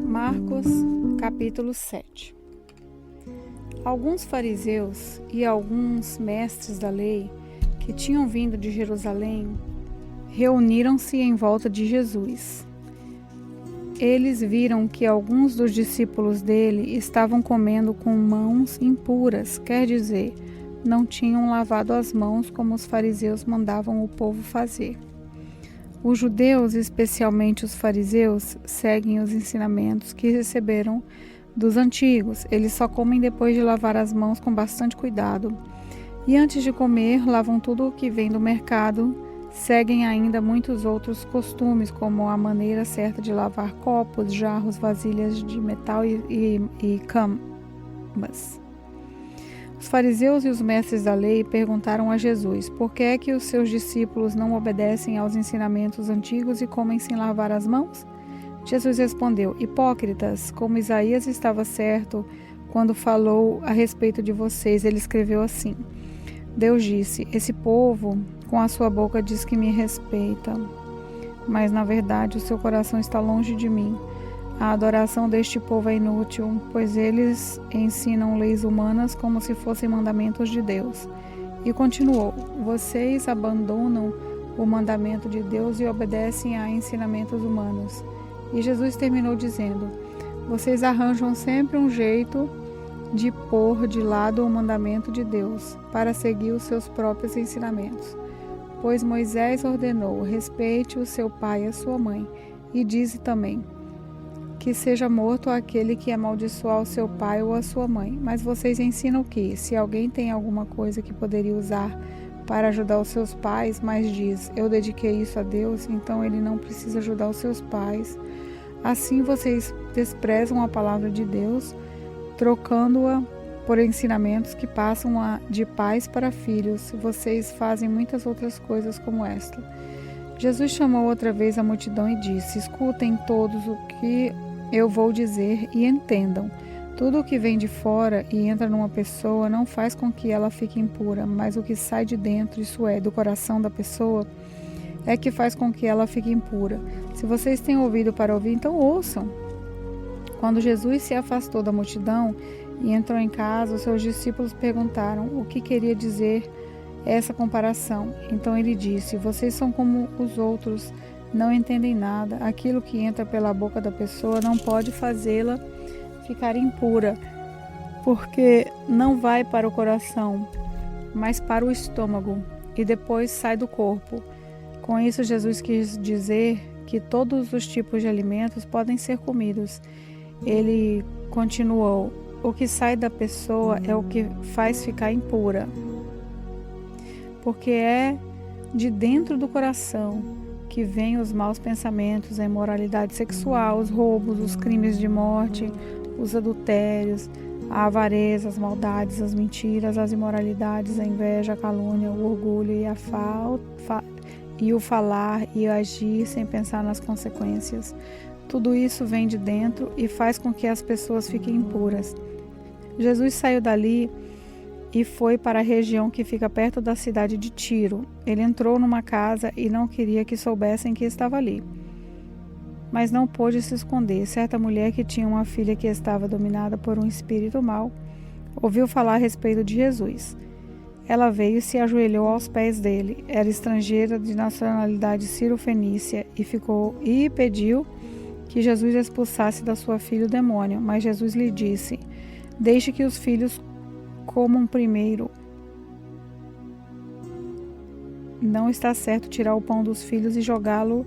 Marcos, capítulo 7. Alguns fariseus e alguns mestres da lei que tinham vindo de Jerusalém reuniram-se em volta de Jesus. Eles viram que alguns dos discípulos dele estavam comendo com mãos impuras, quer dizer, não tinham lavado as mãos como os fariseus mandavam o povo fazer. Os judeus, especialmente os fariseus, seguem os ensinamentos que receberam dos antigos. Eles só comem depois de lavar as mãos com bastante cuidado. E antes de comer, lavam tudo o que vem do mercado. Seguem ainda muitos outros costumes, como a maneira certa de lavar copos, jarros, vasilhas de metal e camas. Os fariseus e os mestres da lei perguntaram a Jesus por que é que os seus discípulos não obedecem aos ensinamentos antigos e comem sem lavar as mãos? Jesus respondeu: Hipócritas, como Isaías estava certo quando falou a respeito de vocês, ele escreveu assim: Deus disse, esse povo com a sua boca diz que me respeita, mas na verdade o seu coração está longe de mim. A adoração deste povo é inútil, pois eles ensinam leis humanas como se fossem mandamentos de Deus. E continuou: Vocês abandonam o mandamento de Deus e obedecem a ensinamentos humanos. E Jesus terminou dizendo: Vocês arranjam sempre um jeito de pôr de lado o mandamento de Deus para seguir os seus próprios ensinamentos. Pois Moisés ordenou: respeite o seu pai e a sua mãe, e diz também: que seja morto aquele que amaldiçoar o seu pai ou a sua mãe. Mas vocês ensinam que, se alguém tem alguma coisa que poderia usar para ajudar os seus pais, mas diz, eu dediquei isso a Deus, então ele não precisa ajudar os seus pais. Assim vocês desprezam a palavra de Deus, trocando-a por ensinamentos que passam de pais para filhos. Vocês fazem muitas outras coisas como esta. Jesus chamou outra vez a multidão e disse: Escutem todos o que eu vou dizer e entendam. Tudo o que vem de fora e entra numa pessoa não faz com que ela fique impura, mas o que sai de dentro, isso é, do coração da pessoa, é que faz com que ela fique impura. Se vocês têm ouvido para ouvir, então ouçam. Quando Jesus se afastou da multidão e entrou em casa, os seus discípulos perguntaram o que queria dizer essa comparação. Então ele disse: Vocês são como os outros, não entendem nada. Aquilo que entra pela boca da pessoa não pode fazê-la ficar impura, porque não vai para o coração, mas para o estômago, e depois sai do corpo. Com isso, Jesus quis dizer que todos os tipos de alimentos podem ser comidos. Ele continuou: o que sai da pessoa é o que faz ficar impura, porque é de dentro do coração que vêm os maus pensamentos, a imoralidade sexual, os roubos, os crimes de morte, os adultérios, a avareza, as maldades, as mentiras, as imoralidades, a inveja, a calúnia, o orgulho e o falar e agir sem pensar nas consequências. Tudo isso vem de dentro e faz com que as pessoas fiquem impuras. Jesus saiu dali e foi para a região que fica perto da cidade de Tiro. Ele entrou numa casa e não queria que soubessem que estava ali, mas não pôde se esconder. Certa mulher que tinha uma filha que estava dominada por um espírito mau ouviu falar a respeito de Jesus. Ela veio e se ajoelhou aos pés dele. Era estrangeira de nacionalidade sírio-fenícia e pediu que Jesus expulsasse da sua filha o demônio. Mas Jesus lhe disse: Deixe que os filhos comam primeiro. Não está certo tirar o pão dos filhos e jogá-lo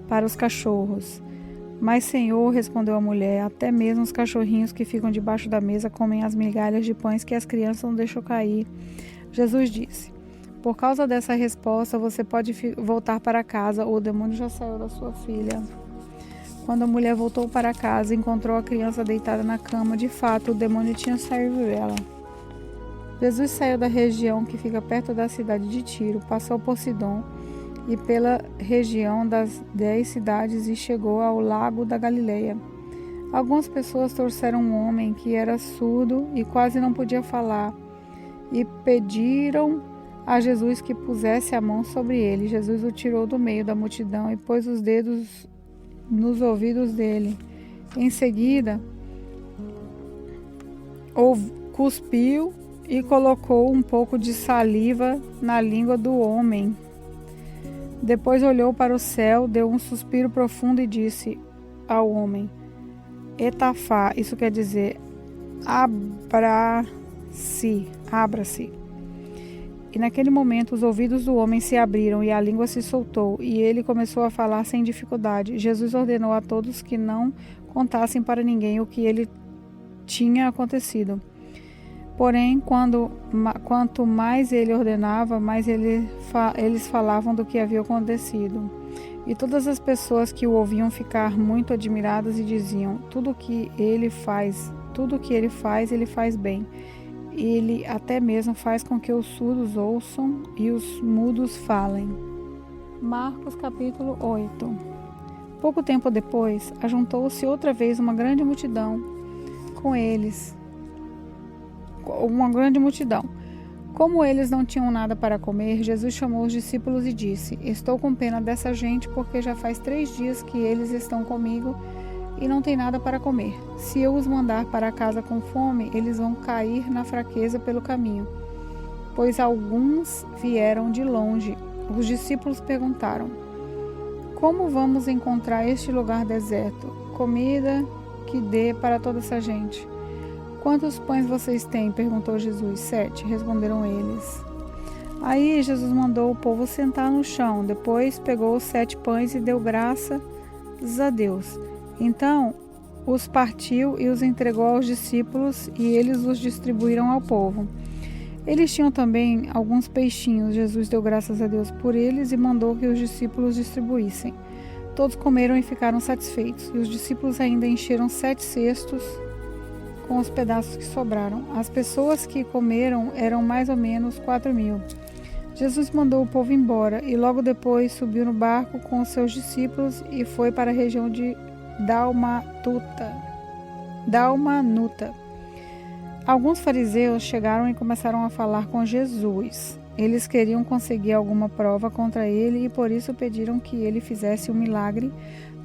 para os cachorros. Mas, Senhor, respondeu a mulher, até mesmo os cachorrinhos que ficam debaixo da mesa comem as migalhas de pães que as crianças não deixam cair. Jesus disse: Por causa dessa resposta, você pode voltar para casa, o demônio já saiu da sua filha. Quando a mulher voltou para casa, encontrou a criança deitada na cama. De fato, o demônio tinha saído dela. Jesus saiu da região que fica perto da cidade de Tiro, passou por Sidom e pela região das 10 cidades e chegou ao lago da Galileia. Algumas pessoas trouxeram um homem que era surdo e quase não podia falar e pediram a Jesus que pusesse a mão sobre ele. Jesus o tirou do meio da multidão e pôs os dedos nos ouvidos dele. Em seguida, cuspiu e colocou um pouco de saliva na língua do homem. Depois olhou para o céu, deu um suspiro profundo e disse ao homem: Etafá, isso quer dizer abra-se. E naquele momento os ouvidos do homem se abriram e a língua se soltou, e ele começou a falar sem dificuldade. Jesus ordenou a todos que não contassem para ninguém o que ele tinha acontecido. Porém, quanto mais ele ordenava, mais eles falavam do que havia acontecido. E todas as pessoas que o ouviam ficar muito admiradas e diziam: tudo que ele faz, ele faz bem. Ele até mesmo faz com que os surdos ouçam e os mudos falem. Marcos capítulo 8. Pouco tempo depois, ajuntou-se outra vez uma grande multidão. Como eles não tinham nada para comer, Jesus chamou os discípulos e disse: Estou com pena dessa gente, porque já faz 3 dias que eles estão comigo e não têm nada para comer. Se eu os mandar para casa com fome, eles vão cair na fraqueza pelo caminho, pois alguns vieram de longe. Os discípulos perguntaram: Como vamos encontrar este lugar deserto? Comida que dê para toda essa gente. Quantos pães vocês têm? Perguntou Jesus. 7, responderam eles. Aí Jesus mandou o povo sentar no chão. Depois pegou os 7 pães e deu graças a Deus. Então os partiu e os entregou aos discípulos, e eles os distribuíram ao povo. Eles tinham também alguns peixinhos. Jesus deu graças a Deus por eles e mandou que os discípulos distribuíssem. Todos comeram e ficaram satisfeitos, e os discípulos ainda encheram 7 cestos com os pedaços que sobraram. As pessoas que comeram eram mais ou menos 4.000. Jesus mandou o povo embora e logo depois subiu no barco com os seus discípulos e foi para a região de Dalmanuta. Alguns fariseus chegaram e começaram a falar com Jesus. Eles queriam conseguir alguma prova contra ele e por isso pediram que ele fizesse um milagre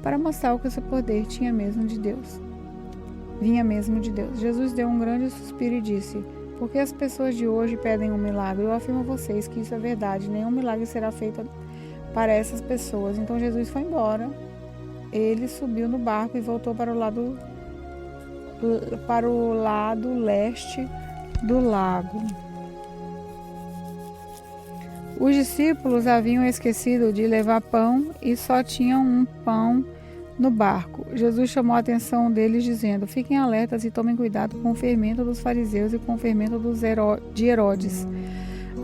para mostrar que o seu poder vinha mesmo de Deus. Jesus deu um grande suspiro e disse: Por que as pessoas de hoje pedem um milagre? Eu afirmo a vocês que isso é verdade. Nenhum milagre será feito para essas pessoas. Então Jesus foi embora. Ele subiu no barco e voltou para o lado leste do lago. Os discípulos haviam esquecido de levar pão e só tinham um pão no barco. Jesus chamou a atenção deles dizendo: Fiquem alertas e tomem cuidado com o fermento dos fariseus e com o fermento de Herodes.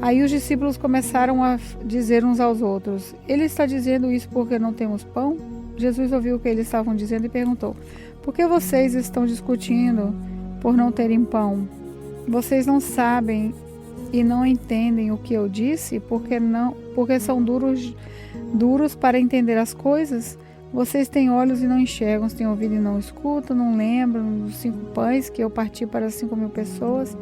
Aí os discípulos começaram a dizer uns aos outros: Ele está dizendo isso porque não temos pão? Jesus ouviu o que eles estavam dizendo e perguntou: Por que vocês estão discutindo por não terem pão? Vocês não sabem e não entendem o que eu disse? Porque são duros para entender as coisas? Vocês têm olhos e não enxergam, têm ouvido e não escutam, não lembram dos 5 pães que eu parti para 5.000 pessoas?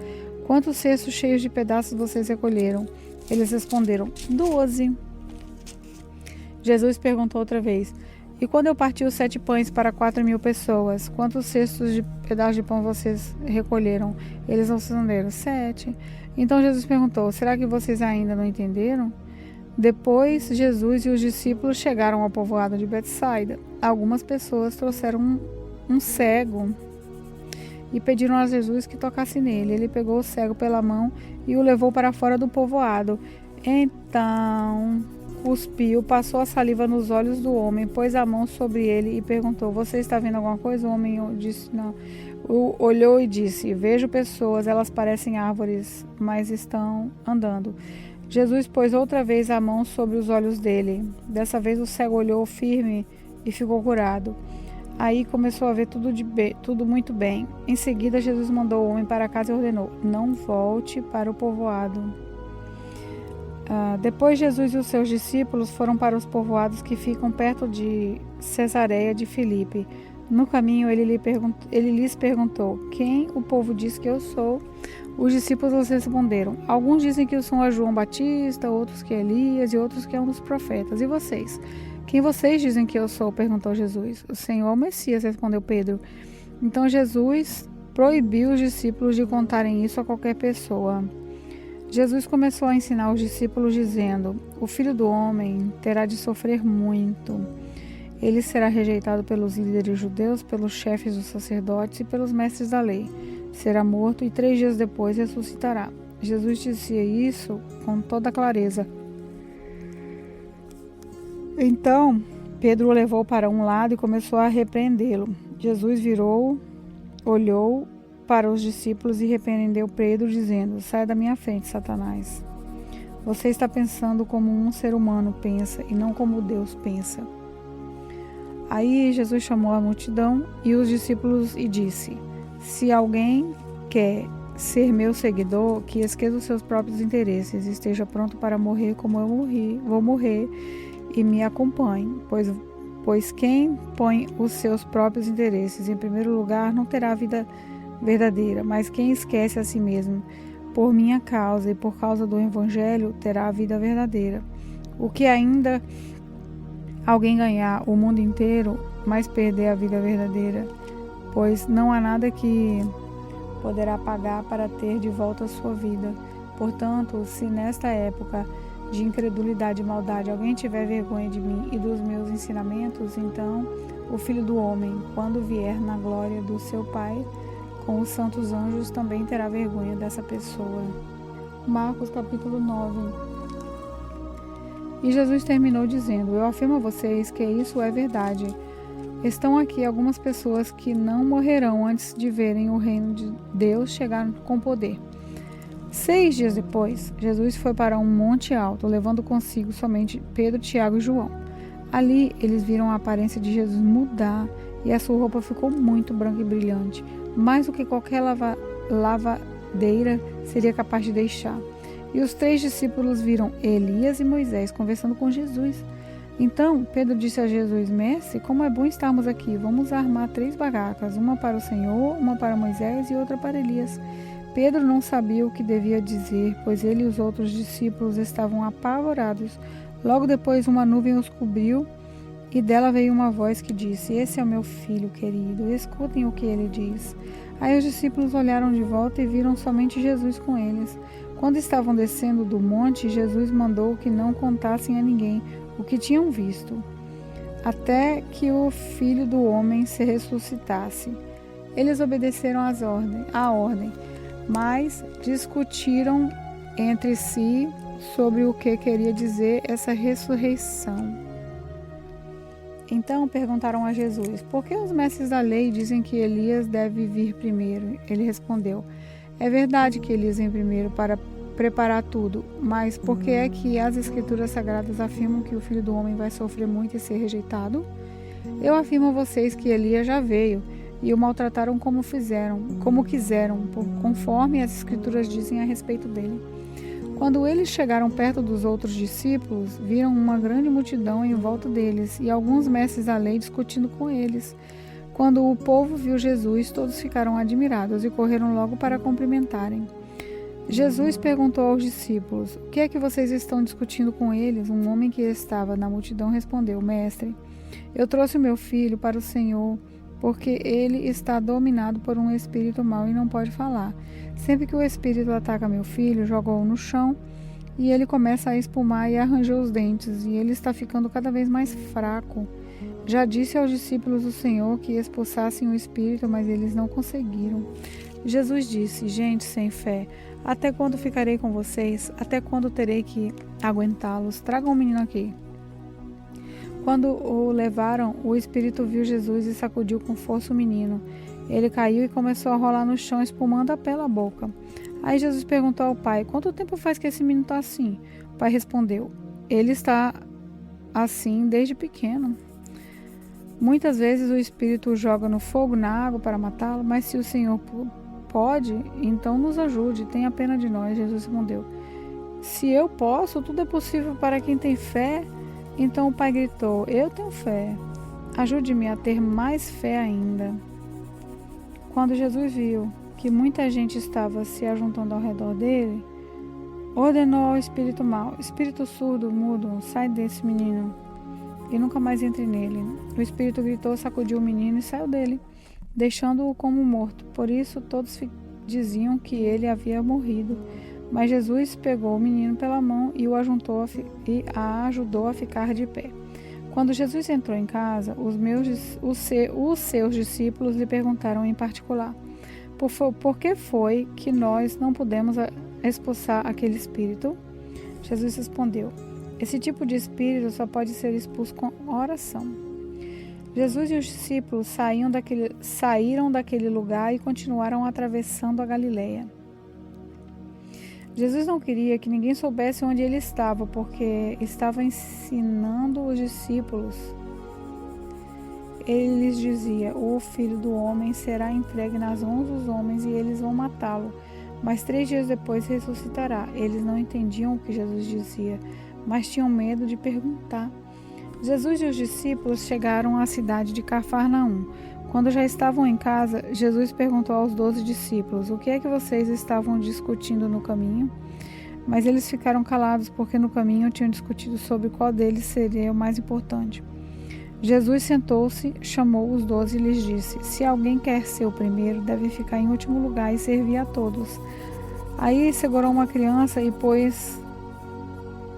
Quantos cestos cheios de pedaços vocês recolheram? Eles responderam: 12. Jesus perguntou outra vez: E quando eu parti os 7 pães para 4.000 pessoas, quantos cestos de pedaços de pão vocês recolheram? Eles responderam: 7. Então Jesus perguntou: Será que vocês ainda não entenderam? Depois, Jesus e os discípulos chegaram ao povoado de Betsaida. Algumas pessoas trouxeram um cego e pediram a Jesus que tocasse nele. Ele pegou o cego pela mão e o levou para fora do povoado. Então, cuspiu, passou a saliva nos olhos do homem, pôs a mão sobre ele e perguntou: Você está vendo alguma coisa? O homem disse: Não. Olhou e disse: Vejo pessoas, elas parecem árvores, mas estão andando. Jesus pôs outra vez a mão sobre os olhos dele. Dessa vez o cego olhou firme e ficou curado. Aí começou a ver tudo muito bem. Em seguida, Jesus mandou o homem para casa e ordenou: Não volte para o povoado. Depois, Jesus e os seus discípulos foram para os povoados que ficam perto de Cesareia de Filipe. No caminho, ele lhes perguntou: Quem o povo diz que eu sou? Os discípulos responderam: Alguns dizem que eu sou João Batista, outros que Elias e outros que é um dos profetas. E vocês? Quem vocês dizem que eu sou? Perguntou Jesus. O Senhor é o Messias, respondeu Pedro. Então Jesus proibiu os discípulos de contarem isso a qualquer pessoa. Jesus começou a ensinar os discípulos dizendo: o Filho do Homem terá de sofrer muito. Ele será rejeitado pelos líderes judeus, pelos chefes dos sacerdotes e pelos mestres da lei. Será morto e 3 dias depois ressuscitará. Jesus dizia isso com toda clareza. Então, Pedro o levou para um lado e começou a repreendê-lo. Jesus virou, olhou para os discípulos e repreendeu Pedro, dizendo: sai da minha frente, Satanás. Você está pensando como um ser humano pensa e não como Deus pensa. Aí Jesus chamou a multidão e os discípulos e disse: se alguém quer ser meu seguidor, que esqueça os seus próprios interesses, esteja pronto para morrer como eu vou morrer, e me acompanhe, pois quem põe os seus próprios interesses em primeiro lugar não terá vida verdadeira, mas quem esquece a si mesmo por minha causa e por causa do Evangelho terá a vida verdadeira. O que ainda alguém ganhar o mundo inteiro, mas perder a vida verdadeira, pois não há nada que poderá pagar para ter de volta a sua vida. Portanto, se nesta época de incredulidade e maldade alguém tiver vergonha de mim e dos meus ensinamentos, então o Filho do Homem, quando vier na glória do seu Pai com os santos anjos, também terá vergonha dessa pessoa. Marcos capítulo 9. E Jesus terminou dizendo: eu afirmo a vocês que isso é verdade. Estão aqui algumas pessoas que não morrerão antes de verem o reino de Deus chegar com poder. 6 dias depois, Jesus foi para um monte alto, levando consigo somente Pedro, Tiago e João. Ali, eles viram a aparência de Jesus mudar e a sua roupa ficou muito branca e brilhante, mais do que qualquer lavadeira seria capaz de deixar. E os 3 discípulos viram Elias e Moisés conversando com Jesus. Então, Pedro disse a Jesus: Mestre, como é bom estarmos aqui. Vamos armar 3 barracas, uma para o Senhor, uma para Moisés e outra para Elias. Pedro não sabia o que devia dizer, pois ele e os outros discípulos estavam apavorados. Logo depois, uma nuvem os cobriu e dela veio uma voz que disse: Esse é o meu filho querido, escutem o que ele diz. Aí os discípulos olharam de volta e viram somente Jesus com eles. Quando estavam descendo do monte, Jesus mandou que não contassem a ninguém o que tinham visto, até que o Filho do Homem se ressuscitasse. Eles obedeceram à ordem, mas discutiram entre si sobre o que queria dizer essa ressurreição. Então perguntaram a Jesus: por que os mestres da lei dizem que Elias deve vir primeiro? Ele respondeu: é verdade que Elias vem primeiro para preparar tudo, mas por que é que as Escrituras Sagradas afirmam que o Filho do Homem vai sofrer muito e ser rejeitado? Eu afirmo a vocês que Elias já veio e o maltrataram como quiseram, conforme as Escrituras dizem a respeito dele. Quando eles chegaram perto dos outros discípulos, viram uma grande multidão em volta deles e alguns mestres da lei discutindo com eles. Quando o povo viu Jesus, todos ficaram admirados e correram logo para cumprimentarem. Jesus perguntou aos discípulos: o que é que vocês estão discutindo com eles? Um homem que estava na multidão respondeu: Mestre, eu trouxe o meu filho para o Senhor, porque ele está dominado por um espírito mau e não pode falar. Sempre que o espírito ataca meu filho, joga-o no chão e ele começa a espumar e arranjar os dentes, e ele está ficando cada vez mais fraco. Já disse aos discípulos do Senhor que expulsassem o espírito, mas eles não conseguiram. Jesus disse: gente sem fé, até quando ficarei com vocês? Até quando terei que aguentá-los? Tragam o menino aqui. Quando o levaram, o espírito viu Jesus e sacudiu com força o menino. Ele caiu e começou a rolar no chão, espumando pela boca. Aí Jesus perguntou ao pai: quanto tempo faz que esse menino está assim? O pai respondeu: ele está assim desde pequeno. Muitas vezes o espírito o joga no fogo, na água para matá-lo, mas se o Senhor pode, então nos ajude, tenha pena de nós. Jesus respondeu: se eu posso, tudo é possível para quem tem fé. Então o pai gritou: eu tenho fé, ajude-me a ter mais fé ainda. Quando Jesus viu que muita gente estava se ajuntando ao redor dele, ordenou ao espírito mau: espírito surdo, mudo, sai desse menino. e nunca mais entre nele. O espírito gritou, sacudiu o menino e saiu dele, deixando-o como morto. Por isso todos diziam que ele havia morrido. Mas Jesus pegou o menino pela mão e o ajudou a ficar de pé. Quando Jesus entrou em casa, os seus discípulos lhe perguntaram em particular: por que foi que nós não pudemos expulsar aquele espírito? Jesus respondeu: esse tipo de espírito só pode ser expulso com oração. Jesus e os discípulos saíram daquele lugar e continuaram atravessando a Galileia. Jesus não queria que ninguém soubesse onde ele estava, porque estava ensinando os discípulos. Ele lhes dizia: o Filho do Homem será entregue nas mãos dos homens e eles vão matá-lo, mas 3 dias depois ressuscitará. Eles não entendiam o que Jesus dizia, mas tinham medo de perguntar. Jesus e os discípulos chegaram à cidade de Cafarnaum. Quando já estavam em casa, Jesus perguntou aos 12 discípulos: o que é que vocês estavam discutindo no caminho? Mas eles ficaram calados porque no caminho tinham discutido sobre qual deles seria o mais importante. Jesus sentou-se, chamou os 12 e lhes disse: se alguém quer ser o primeiro, deve ficar em último lugar e servir a todos. Aí segurou uma criança e pôs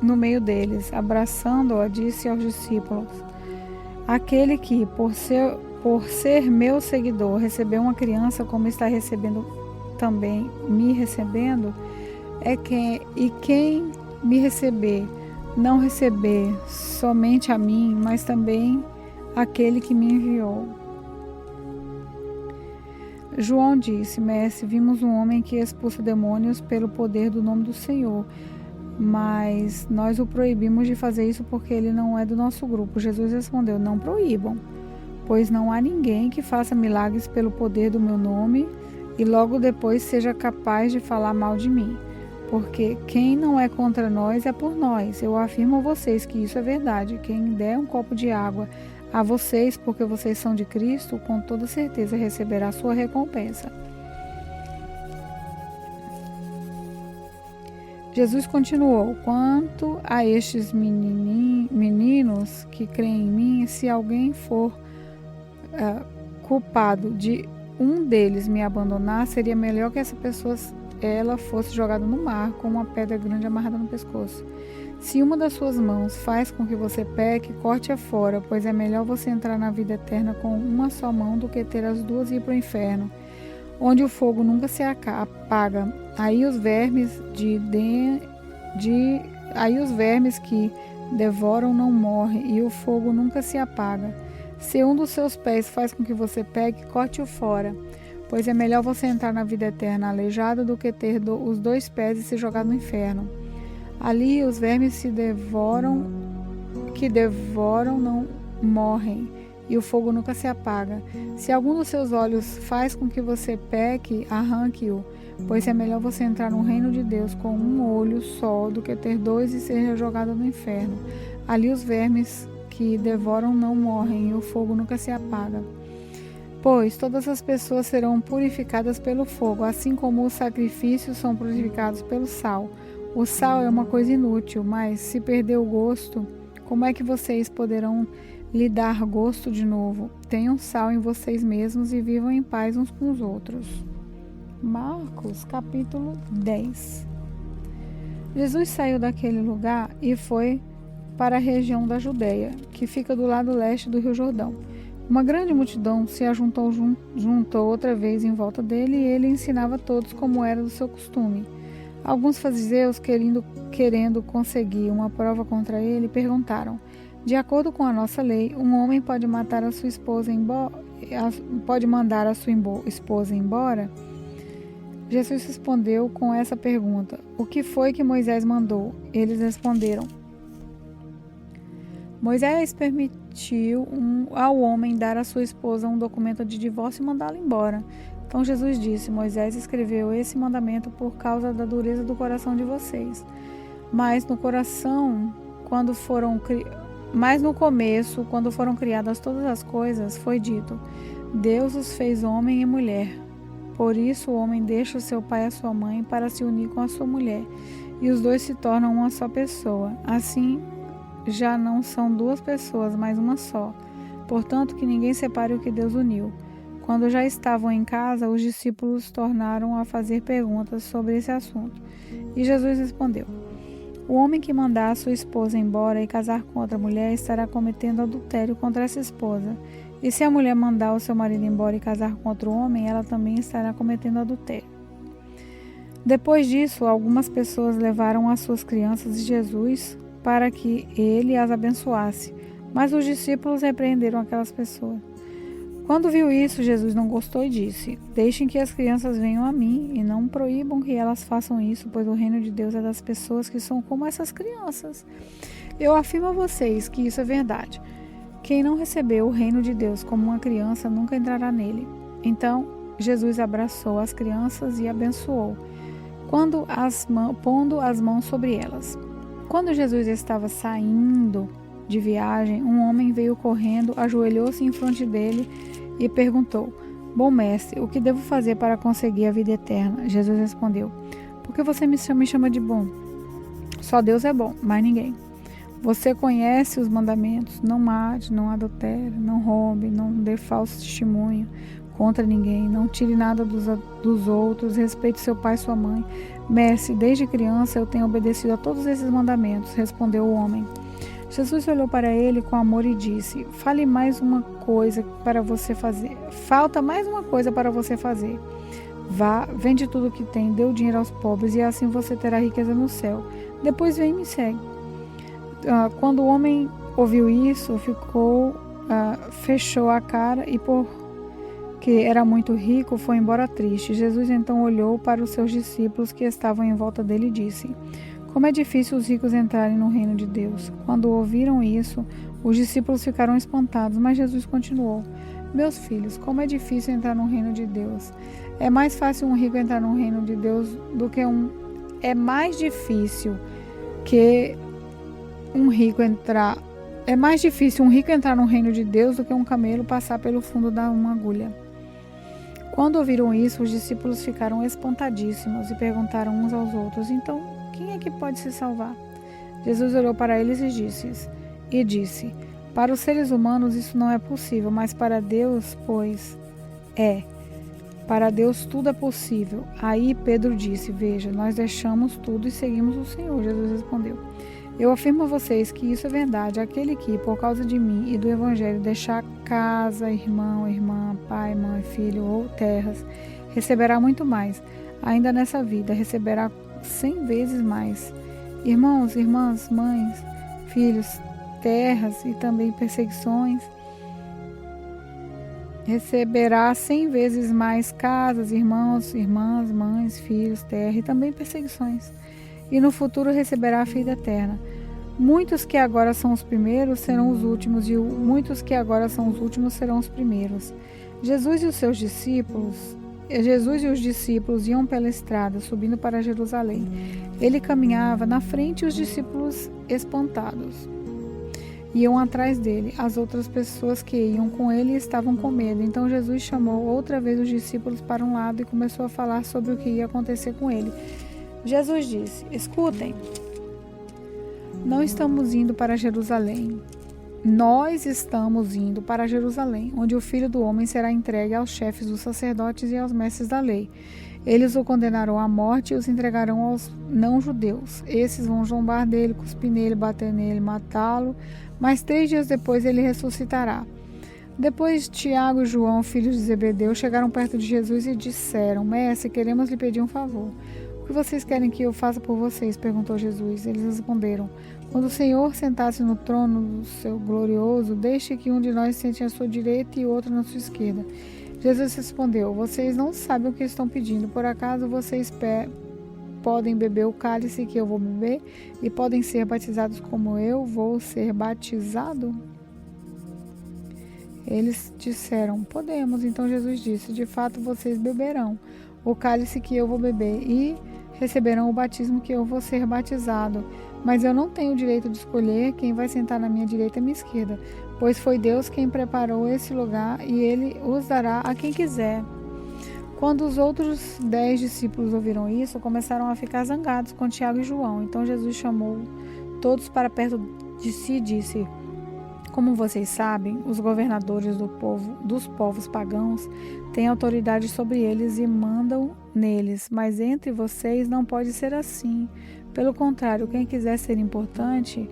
no meio deles. Abraçando-a, disse aos discípulos: aquele que, por ser meu seguidor, recebeu uma criança como está recebendo também, me recebendo, e quem me receber, não receber somente a mim, mas também aquele que me enviou. João disse: mestre, vimos um homem que expulsa demônios pelo poder do nome do Senhor, mas nós o proibimos de fazer isso porque ele não é do nosso grupo. Jesus respondeu: não proíbam, pois não há ninguém que faça milagres pelo poder do meu nome e logo depois seja capaz de falar mal de mim. Porque quem não é contra nós é por nós. Eu afirmo a vocês que isso é verdade. Quem der um copo de água a vocês porque vocês são de Cristo, com toda certeza receberá sua recompensa. Jesus continuou: quanto a estes meninos que creem em mim, se alguém for culpado de um deles me abandonar, seria melhor que essa pessoa fosse jogada no mar com uma pedra grande amarrada no pescoço. Se uma das suas mãos faz com que você peque, corte-a fora, pois é melhor você entrar na vida eterna com uma só mão do que ter as duas e ir para o inferno, onde o fogo nunca se apaga. Aí os vermes que devoram não morrem e o fogo nunca se apaga. Se um dos seus pés faz com que você peque, corte-o fora, pois é melhor você entrar na vida eterna aleijado do que ter os 2 pés e ser jogado no inferno. Ali os vermes que devoram não morrem e o fogo nunca se apaga. Se algum dos seus olhos faz com que você peque, arranque-o, pois é melhor você entrar no reino de Deus com um olho só do que ter 2 e ser jogado no inferno. Ali os vermes que devoram não morrem e o fogo nunca se apaga. Pois todas as pessoas serão purificadas pelo fogo, assim como os sacrifícios são purificados pelo sal. O sal é uma coisa inútil, mas se perder o gosto, como é que vocês poderão lhe dar gosto de novo? Tenham sal em vocês mesmos e vivam em paz uns com os outros. Marcos, capítulo 10. Jesus saiu daquele lugar e foi para a região da Judeia, que fica do lado leste do Rio Jordão. Uma grande multidão se juntou outra vez em volta dele e ele ensinava a todos como era do seu costume. Alguns fariseus, querendo conseguir uma prova contra ele, perguntaram: de acordo com a nossa lei, um homem pode mandar a sua esposa embora? Jesus respondeu com essa pergunta: o que foi que Moisés mandou? Eles responderam: Moisés permitiu ao homem dar à sua esposa um documento de divórcio e mandá-la embora. Então Jesus disse: Moisés escreveu esse mandamento por causa da dureza do coração de vocês. Mas no começo, quando foram criadas todas as coisas, foi dito: Deus os fez homem e mulher. Por isso o homem deixa o seu pai e a sua mãe para se unir com a sua mulher, e os dois se tornam uma só pessoa. Assim, já não são duas pessoas, mas uma só. Portanto, que ninguém separe o que Deus uniu. Quando já estavam em casa, os discípulos tornaram a fazer perguntas sobre esse assunto. E Jesus respondeu: o homem que mandar a sua esposa embora e casar com outra mulher estará cometendo adultério contra essa esposa. E se a mulher mandar o seu marido embora e casar com outro homem, ela também estará cometendo adultério. Depois disso, algumas pessoas levaram as suas crianças de Jesus para que ele as abençoasse. Mas os discípulos repreenderam aquelas pessoas. Quando viu isso, Jesus não gostou e disse: deixem que as crianças venham a mim e não proíbam que elas façam isso, pois o reino de Deus é das pessoas que são como essas crianças. Eu afirmo a vocês que isso é verdade. Quem não recebeu o reino de Deus como uma criança nunca entrará nele. Então, Jesus abraçou as crianças e abençoou, pondo as mãos sobre elas. Quando Jesus estava saindo de viagem, um homem veio correndo, ajoelhou-se em frente dele e perguntou: bom mestre, o que devo fazer para conseguir a vida eterna? Jesus respondeu: por que você me chama de bom? Só Deus é bom, mais ninguém. Você conhece os mandamentos: não mate, não adultere, não roube, não dê falso testemunho contra ninguém, não tire nada dos outros, respeite seu pai e sua mãe. Mestre, desde criança eu tenho obedecido a todos esses mandamentos, respondeu o homem. Jesus olhou para ele com amor e disse: falta mais uma coisa para você fazer. Vá, vende tudo o que tem, dê o dinheiro aos pobres e assim você terá riqueza no céu. Depois vem e me segue. Quando o homem ouviu isso, fechou a cara e porque era muito rico, foi embora triste. Jesus então olhou para os seus discípulos que estavam em volta dele e disse: como é difícil os ricos entrarem no reino de Deus. Quando ouviram isso, os discípulos ficaram espantados, mas Jesus continuou: meus filhos, como é difícil entrar no reino de Deus. É mais fácil um rico entrar no reino de Deus do que É mais difícil um rico entrar no reino de Deus do que um camelo passar pelo fundo de uma agulha. Quando ouviram isso, os discípulos ficaram espantadíssimos e perguntaram uns aos outros: então, quem é que pode se salvar? Jesus olhou para eles e disse: para os seres humanos isso não é possível, mas para Deus, para Deus tudo é possível. Aí Pedro disse: veja, nós deixamos tudo e seguimos o Senhor. Jesus respondeu: eu afirmo a vocês que isso é verdade. Aquele que, por causa de mim e do Evangelho, deixar casa, irmão, irmã, pai, mãe, filho ou terras, receberá muito mais. Ainda nessa vida, receberá 100 vezes mais. Irmãos, irmãs, mães, filhos, terras e também perseguições. Receberá 100 vezes mais casas, irmãos, irmãs, mães, filhos, terra e também perseguições. E no futuro receberá a vida eterna. Muitos que agora são os primeiros serão os últimos, e muitos que agora são os últimos serão os primeiros. Jesus e os discípulos iam pela estrada, subindo para Jerusalém. Ele caminhava na frente e os discípulos, espantados, iam atrás dele. As outras pessoas que iam com ele estavam com medo. Então Jesus chamou outra vez os discípulos para um lado e começou a falar sobre o que ia acontecer com ele. Jesus disse: escutem, não estamos indo para Jerusalém. Nós estamos indo para Jerusalém, onde o Filho do Homem será entregue aos chefes dos sacerdotes e aos mestres da lei. Eles o condenarão à morte e os entregarão aos não-judeus. Esses vão zombar dele, cuspir nele, bater nele, matá-lo, mas 3 dias depois ele ressuscitará. Depois Tiago e João, filhos de Zebedeu, chegaram perto de Jesus e disseram: mestre, queremos lhe pedir um favor. O que vocês querem que eu faça por vocês? Perguntou Jesus. Eles responderam: quando o Senhor sentasse no trono do seu glorioso, deixe que um de nós sente à sua direita e outro na sua esquerda. Jesus respondeu: vocês não sabem o que estão pedindo. Por acaso vocês podem beber o cálice que eu vou beber e podem ser batizados como eu vou ser batizado? Eles disseram: podemos. Então Jesus disse: de fato vocês beberão o cálice que eu vou beber e receberão o batismo que eu vou ser batizado. Mas eu não tenho o direito de escolher quem vai sentar na minha direita e minha esquerda, pois foi Deus quem preparou esse lugar e ele os dará a quem quiser. Quando os outros 10 discípulos ouviram isso, começaram a ficar zangados com Tiago e João. Então Jesus chamou todos para perto de si disse: como vocês sabem, os governadores dos povos pagãos têm autoridade sobre eles e mandam neles, mas entre vocês não pode ser assim. Pelo contrário, quem quiser ser importante,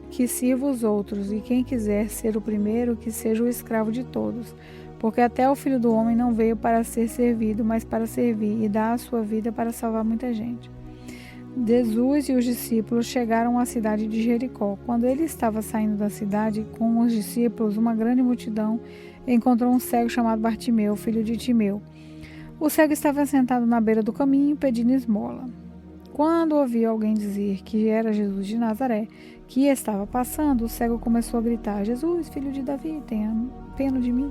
que sirva os outros, e quem quiser ser o primeiro, que seja o escravo de todos. Porque até o Filho do Homem não veio para ser servido, mas para servir e dar a sua vida para salvar muita gente. Jesus e os discípulos chegaram à cidade de Jericó. Quando ele estava saindo da cidade com os discípulos, uma grande multidão encontrou um cego chamado Bartimeu, filho de Timeu. O cego estava sentado na beira do caminho pedindo esmola. Quando ouviu alguém dizer que era Jesus de Nazaré, que estava passando, o cego começou a gritar: Jesus, filho de Davi, tenha pena de mim.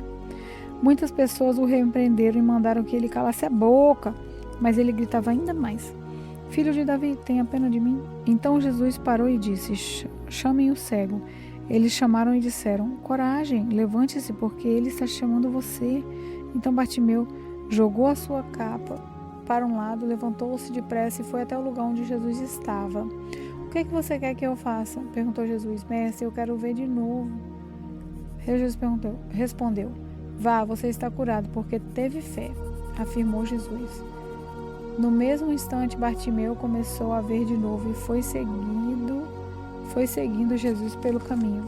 Muitas pessoas o repreenderam e mandaram que ele calasse a boca, mas ele gritava ainda mais: Filho de Davi, tenha pena de mim. Então Jesus parou e disse: chamem o cego. Eles chamaram e disseram: coragem, levante-se, porque ele está chamando você. Então Bartimeu jogou a sua capa para um lado, levantou-se depressa e foi até o lugar onde Jesus estava. O que é que você quer que eu faça? Perguntou Jesus. Mestre, eu quero ver de novo. Jesus respondeu: vá, você está curado, porque teve fé, afirmou Jesus. No mesmo instante, Bartimeu começou a ver de novo e foi seguindo Jesus pelo caminho.